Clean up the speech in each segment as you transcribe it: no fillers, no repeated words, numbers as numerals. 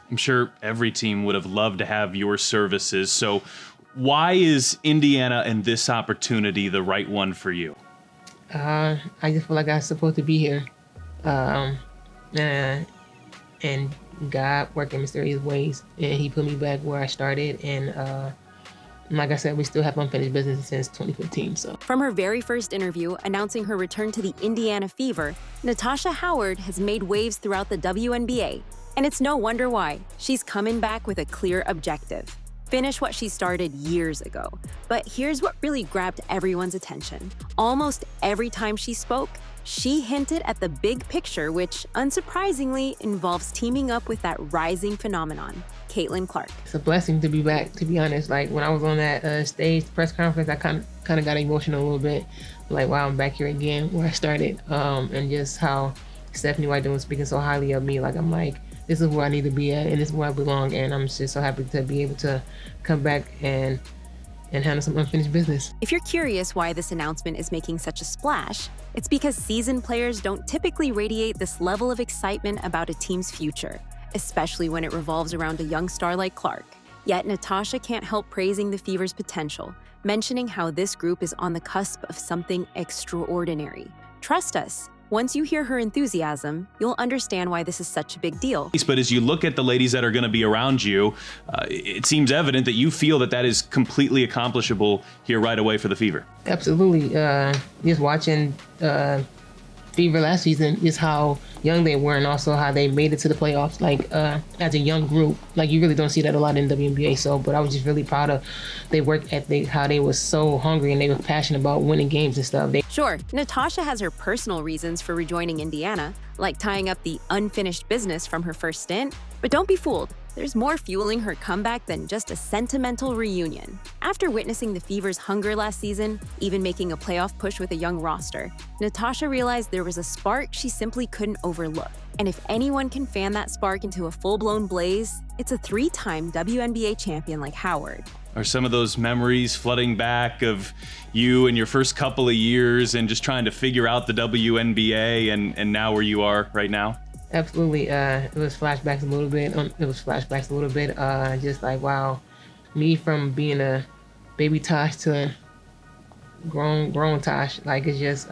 I'm sure every team would have loved to have your services. So why is Indiana and this opportunity the right one for you? I just feel like I'm supposed to be here. And God worked in mysterious ways, and he put me back where I started. And like I said, we still have unfinished business since 2015. So from her very first interview announcing her return to the Indiana Fever, Natasha Howard has made waves throughout the WNBA. And it's no wonder why. She's coming back with a clear objective: finish what she started years ago. But here's what really grabbed everyone's attention. Almost every time she spoke, she hinted at the big picture, which unsurprisingly involves teaming up with that rising phenomenon, Caitlin Clark. It's a blessing to be back, to be honest. Like when I was on that stage press conference, I kind of got emotional a little bit. Like, wow, I'm back here again where I started. And just how Stephanie White was speaking so highly of me. Like, I'm like, this is where I need to be at, and this is where I belong. And I'm just so happy to be able to come back and handle some unfinished business. If you're curious why this announcement is making such a splash, it's because seasoned players don't typically radiate this level of excitement about a team's future, especially when it revolves around a young star like Clark. Yet Natasha can't help praising the Fever's potential, mentioning how this group is on the cusp of something extraordinary. Trust us, once you hear her enthusiasm, you'll understand why this is such a big deal. But as you look at the ladies that are going to be around you, it seems evident that you feel that that is completely accomplishable here right away for the Fever. Absolutely. Just watching Fever last season is how young they were, and also how they made it to the playoffs, like as a young group. Like, you really don't see that a lot in WNBA. So, but I was just really proud of their work ethic, how they were so hungry and they were passionate about winning games and stuff. Sure, Natasha has her personal reasons for rejoining Indiana, like tying up the unfinished business from her first stint. But don't be fooled. There's more fueling her comeback than just a sentimental reunion. After witnessing the Fever's hunger last season, even making a playoff push with a young roster, Natasha realized there was a spark she simply couldn't overlook. And if anyone can fan that spark into a full-blown blaze, it's a 3-time WNBA champion like Howard. Are some of those memories flooding back of you in your first couple of years and just trying to figure out the WNBA and now where you are right now? Absolutely. It was flashbacks a little bit. Just like, wow, me from being a baby Tosh to a grown Tosh. Like, it's just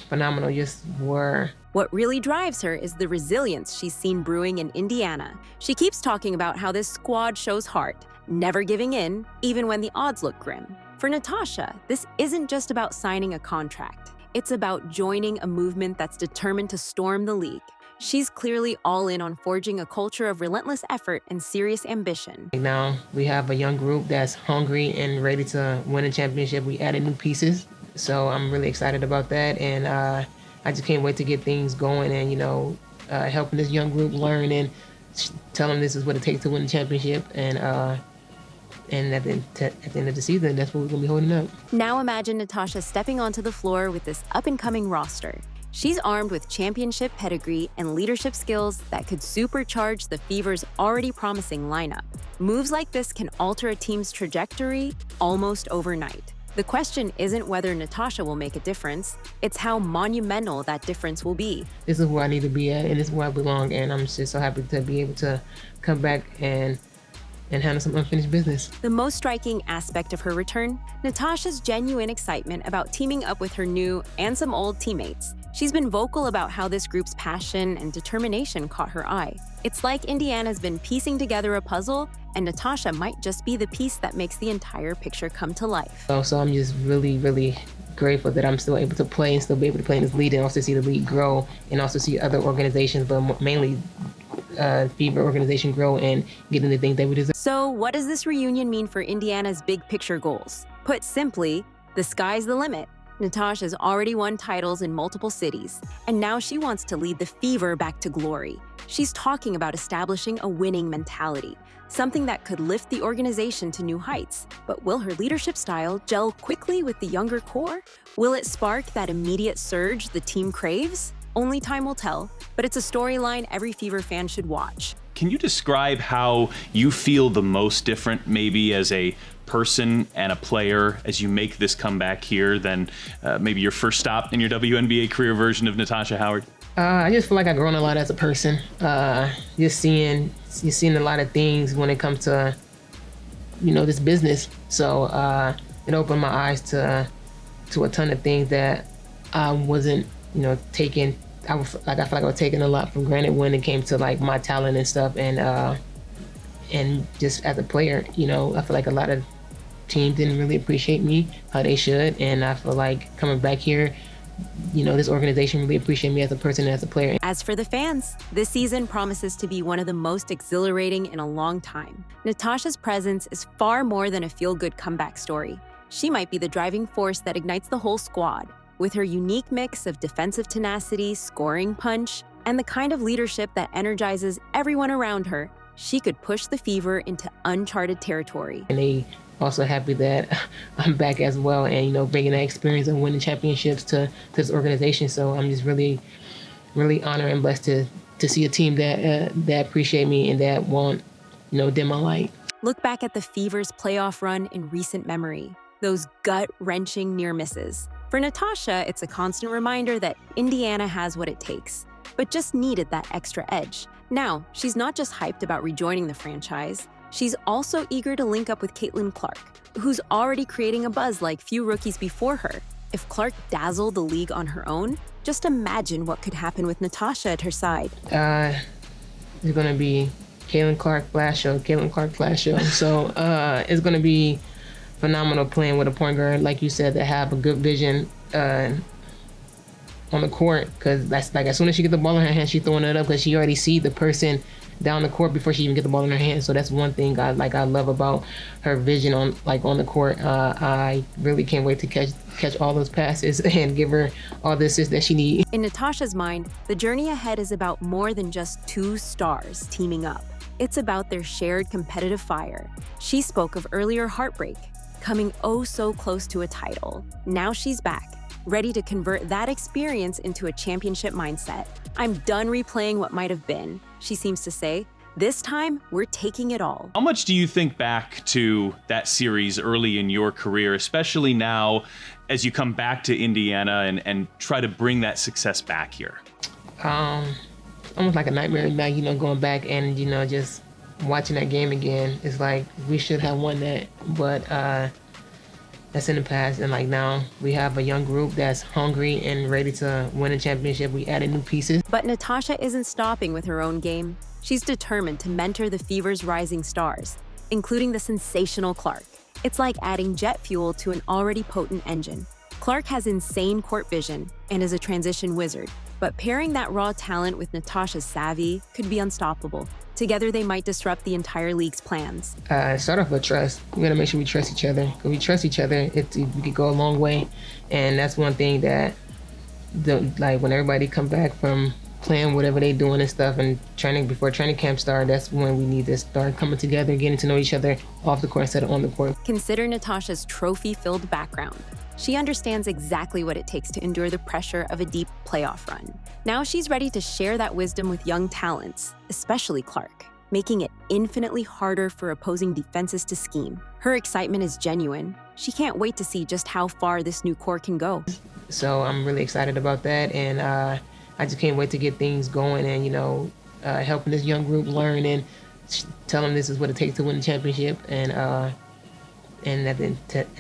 phenomenal. Just were. What really drives her is the resilience she's seen brewing in Indiana. She keeps talking about how this squad shows heart, never giving in, even when the odds look grim. For Natasha, this isn't just about signing a contract. It's about joining a movement that's determined to storm the league. She's clearly all in on forging a culture of relentless effort and serious ambition. Now we have a young group that's hungry and ready to win a championship. We added new pieces, so I'm really excited about that. And I just can't wait to get things going and, helping this young group learn and tell them this is what it takes to win the championship. And at the end of the season, that's what we're going to be holding up. Now imagine Natasha stepping onto the floor with this up-and-coming roster. She's armed with championship pedigree and leadership skills that could supercharge the Fever's already promising lineup. Moves like this can alter a team's trajectory almost overnight. The question isn't whether Natasha will make a difference, it's how monumental that difference will be. This is where I need to be at, and this is where I belong, and I'm just so happy to be able to come back and handle some unfinished business. The most striking aspect of her return, Natasha's genuine excitement about teaming up with her new and some old teammates. She's been vocal about how this group's passion and determination caught her eye. It's like Indiana's been piecing together a puzzle, and Natasha might just be the piece that makes the entire picture come to life. So I'm just really, really grateful that I'm still able to play and still be able to play in this league, and also see the league grow, and also see other organizations, but mainly Fever organization grow and get into things that we deserve. So what does this reunion mean for Indiana's big picture goals? Put simply, the sky's the limit. Natasha's already won titles in multiple cities, and now she wants to lead the Fever back to glory. She's talking about establishing a winning mentality, something that could lift the organization to new heights. But will her leadership style gel quickly with the younger core? Will it spark that immediate surge the team craves? Only time will tell, but it's a storyline every Fever fan should watch. Can you describe how you feel the most different, maybe as a person and a player, as you make this comeback here than maybe your first stop in your WNBA career version of Natasha Howard? I just feel like I've grown a lot as a person. Just seeing a lot of things when it comes to, this business. So it opened my eyes to a ton of things that I wasn't, taking. I feel like I was taking a lot for granted when it came to like my talent and stuff, and just as a player, I feel like a lot of teams didn't really appreciate me how they should, and I feel like coming back here, this organization really appreciated me as a person and as a player. As for the fans, this season promises to be one of the most exhilarating in a long time. Natasha's presence is far more than a feel-good comeback story. She might be the driving force that ignites the whole squad. With her unique mix of defensive tenacity, scoring punch, and the kind of leadership that energizes everyone around her, she could push the Fever into uncharted territory. And they also happy that I'm back as well, and bringing that experience of winning championships to this organization. So I'm just really, really honored and blessed to see a team that appreciate me and that won't, dim my light. Look back at the Fever's playoff run in recent memory. Those gut-wrenching near misses. For Natasha, it's a constant reminder that Indiana has what it takes, but just needed that extra edge. Now, she's not just hyped about rejoining the franchise, she's also eager to link up with Caitlin Clark, who's already creating a buzz like few rookies before her. If Clark dazzled the league on her own, just imagine what could happen with Natasha at her side. It's gonna be Caitlin Clark flash show. So it's gonna be phenomenal playing with a point guard, like you said, that have a good vision on the court, because that's like as soon as she get the ball in her hand, she's throwing it up because she already see the person down the court before she even get the ball in her hand. So that's one thing I love about her vision on the court. I really can't wait to catch all those passes and give her all the assists that she needs. In Natasha's mind, the journey ahead is about more than just two stars teaming up. It's about their shared competitive fire. She spoke of earlier heartbreak, coming oh so close to a title. Now she's back, ready to convert that experience into a championship mindset. I'm done replaying what might have been, she seems to say. This time, we're taking it all. How much do you think back to that series early in your career, especially now as you come back to Indiana and try to bring that success back here? Almost like a nightmare, like, going back and, just watching that game again. It's like we should have won that, but that's in the past. And like now we have a young group that's hungry and ready to win a championship. We added new pieces. But Natasha isn't stopping with her own game. She's determined to mentor the Fever's rising stars, including the sensational Clark. It's like adding jet fuel to an already potent engine. Clark has insane court vision and is a transition wizard, but pairing that raw talent with Natasha's savvy could be unstoppable. Together, they might disrupt the entire league's plans. Start off with trust. We gotta make sure we trust each other. When we trust each other, we could go a long way. And that's one thing that, when everybody come back from playing whatever they doing and stuff and training before training camp start, that's when we need to start coming together, getting to know each other off the court instead of on the court. Consider Natasha's trophy-filled background. She understands exactly what it takes to endure the pressure of a deep playoff run. Now she's ready to share that wisdom with young talents, especially Clark, making it infinitely harder for opposing defenses to scheme. Her excitement is genuine. She can't wait to see just how far this new core can go. So I'm really excited about that, and I just can't wait to get things going and, helping this young group learn and tell them this is what it takes to win the championship. And at the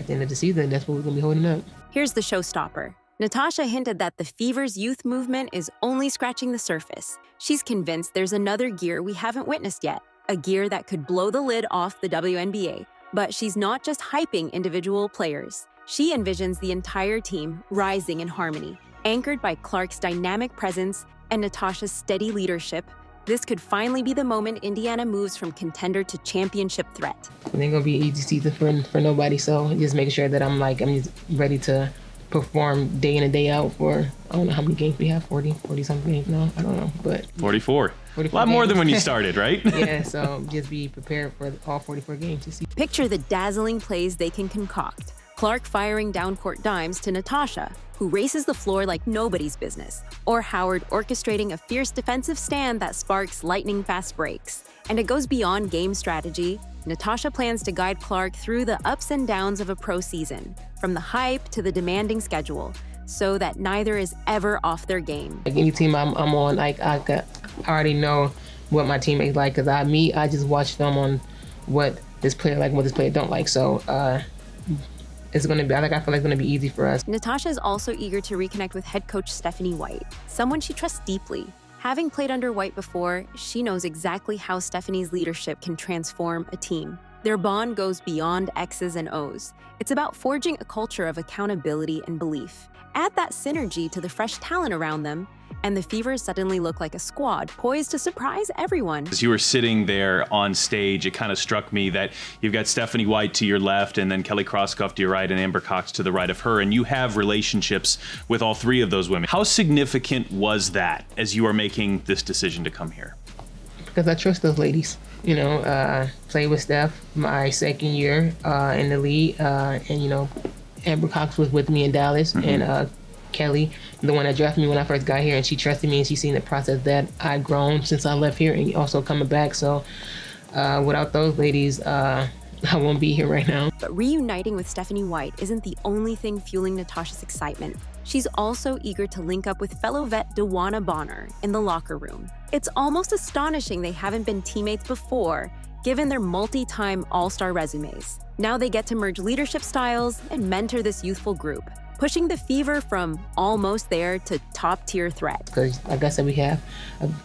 end of the season, that's what we're going to be holding up. Here's the showstopper. Natasha hinted that the Fever's youth movement is only scratching the surface. She's convinced there's another gear we haven't witnessed yet, a gear that could blow the lid off the WNBA. But she's not just hyping individual players. She envisions the entire team rising in harmony, anchored by Clark's dynamic presence and Natasha's steady leadership. This could finally be the moment Indiana moves from contender to championship threat. It ain't gonna be an easy season for nobody, so just making sure that I'm just ready to perform day in and day out for, I don't know how many games we have, 40 something games now, I don't know, but 44. A lot games. more than when you started, right? Yeah, so just be prepared for all 44 games to see. Picture the dazzling plays they can concoct. Clark firing down court dimes to Natasha, who races the floor like nobody's business, or Howard orchestrating a fierce defensive stand that sparks lightning-fast breaks. And it goes beyond game strategy. Natasha plans to guide Clark through the ups and downs of a pro season, from the hype to the demanding schedule, so that neither is ever off their game. Like any team I'm on, like I already know what my teammates like, because I just watch film on what this player like and what this player don't like. So it's gonna be, I feel like it's gonna be easy for us. Natasha is also eager to reconnect with head coach Stephanie White, someone she trusts deeply. Having played under White before, she knows exactly how Stephanie's leadership can transform a team. Their bond goes beyond X's and O's. It's about forging a culture of accountability and belief. Add that synergy to the fresh talent around them, and the Fevers suddenly look like a squad poised to surprise everyone. As you were sitting there on stage, it kind of struck me that you've got Stephanie White to your left and then Kelly Krauskopf to your right and Amber Cox to the right of her, and you have relationships with all three of those women. How significant was that as you are making this decision to come here? Because I trust those ladies. You know, played with Steph my second year in the league, and you know, Amber Cox was with me in Dallas, and Kelly, the one that drafted me when I first got here, and she trusted me and she's seen the process that I've grown since I left here and also coming back. So without those ladies, I won't be here right now. But reuniting with Stephanie White isn't the only thing fueling Natasha's excitement. She's also eager to link up with fellow vet DeWanna Bonner in the locker room. It's almost astonishing they haven't been teammates before, given their multi-time all-star resumes. Now they get to merge leadership styles and mentor this youthful group, pushing the Fever from almost there to top-tier threat. Because like I said, we have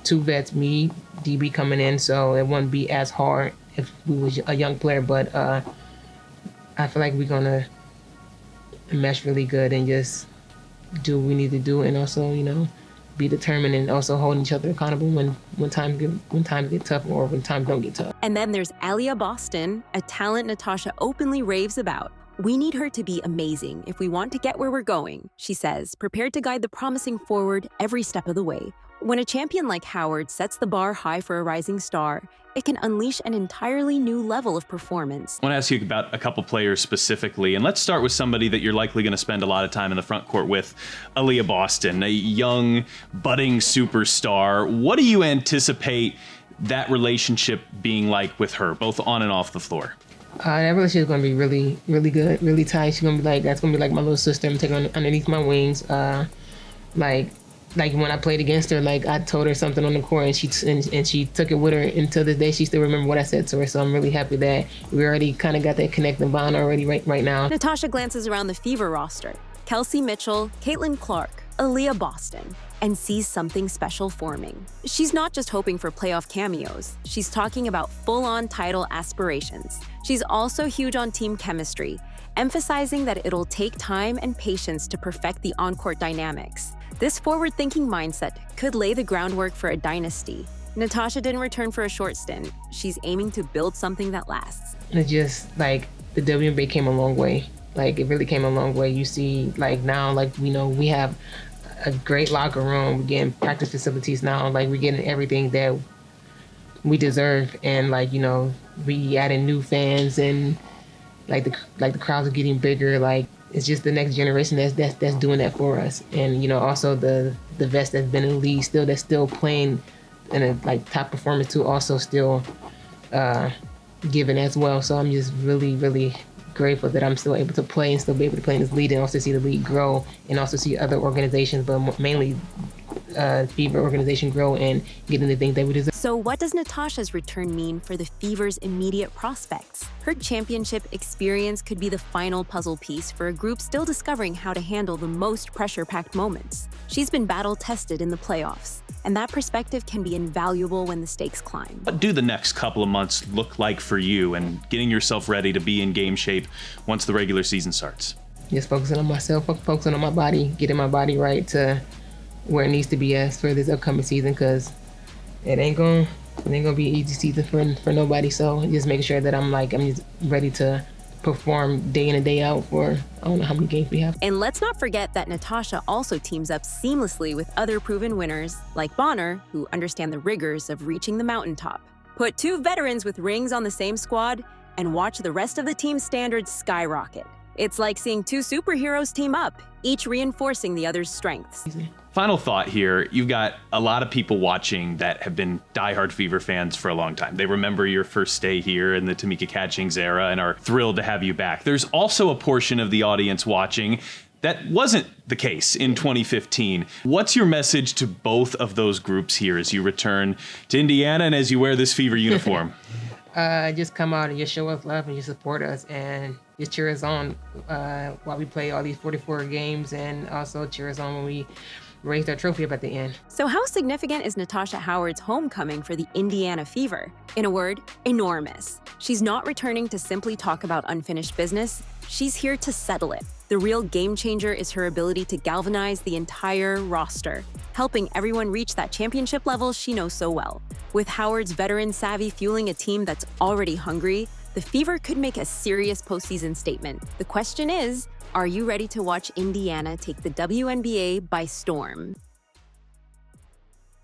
two vets, me, DB coming in, so it wouldn't be as hard if we was a young player, but I feel like we're gonna mesh really good and just do what we need to do, and also, you know, be determined and also holding each other accountable when times get tough or when times don't get tough. And then there's Aliyah Boston, a talent Natasha openly raves about. We need her to be amazing if we want to get where we're going, she says, prepared to guide the promising forward every step of the way. When a champion like Howard sets the bar high for a rising star, it can unleash an entirely new level of performance. I want to ask you about a couple players specifically, and let's start with somebody that you're likely going to spend a lot of time in the front court with, Aliyah Boston, a young, budding superstar. What do you anticipate that relationship being like with her, both on and off the floor? That relationship is going to be really, really good, really tight. She's going to be like, that's going to be like my little sister. I'm taking her underneath my wings. Like when I played against her, like I told her something on the court and she took it with her, and to this day she still remember what I said to her. So I'm really happy that we already kind of got that connecting bond already right now. Natasha glances around the Fever roster. Kelsey Mitchell, Caitlin Clark, Aliyah Boston, and sees something special forming. She's not just hoping for playoff cameos. She's talking about full-on title aspirations. She's also huge on team chemistry, emphasizing that it'll take time and patience to perfect the on-court dynamics. This forward-thinking mindset could lay the groundwork for a dynasty. Natasha didn't return for a short stint. She's aiming to build something that lasts. It's just like the WNBA came a long way. Like it really came a long way. You see, like now, like we know we have a great locker room. We're getting practice facilities now. Like we're getting everything that we deserve, and like, you know, we adding new fans, and like the crowds are getting bigger. Like it's just the next generation that's doing that for us. And you know, also the vets that's been in the league that's still playing in a like top performance too, also still giving as well. So I'm just really, really grateful that I'm still able to play and still be able to play in this league, and also see the league grow, and also see other organizations, but mainly Fever organization grow and getting the things that we deserve. So what does Natasha's return mean for the Fever's immediate prospects? Her championship experience could be the final puzzle piece for a group still discovering how to handle the most pressure-packed moments. She's been battle-tested in the playoffs, and that perspective can be invaluable when the stakes climb. What do the next couple of months look like for you and getting yourself ready to be in game shape once the regular season starts? Just focusing on myself, focusing on my body, getting my body right to where it needs to be as for this upcoming season, because it ain't gonna be an easy season for nobody. So just making sure that I'm just ready to perform day in and day out for I don't know how many games we have. And let's not forget that Natasha also teams up seamlessly with other proven winners like Bonner, who understand the rigors of reaching the mountaintop. Put two veterans with rings on the same squad and watch the rest of the team's standards skyrocket. It's like seeing two superheroes team up, each reinforcing the other's strengths. Final thought here, you've got a lot of people watching that have been diehard Fever fans for a long time. They remember your first stay here in the Tamika Catchings era and are thrilled to have you back. There's also a portion of the audience watching That wasn't the case in 2015. What's your message to both of those groups here as you return to Indiana and as you wear this Fever uniform? Just come out and just show us love and just support us and just cheer us on while we play all these 44 games, and also cheer us on when we raise our trophy up at the end. So how significant is Natasha Howard's homecoming for the Indiana Fever? In a word, enormous. She's not returning to simply talk about unfinished business. She's here to settle it. The real game changer is her ability to galvanize the entire roster, helping everyone reach that championship level she knows so well. With Howard's veteran savvy fueling a team that's already hungry, the Fever could make a serious postseason statement. The question is, are you ready to watch Indiana take the WNBA by storm?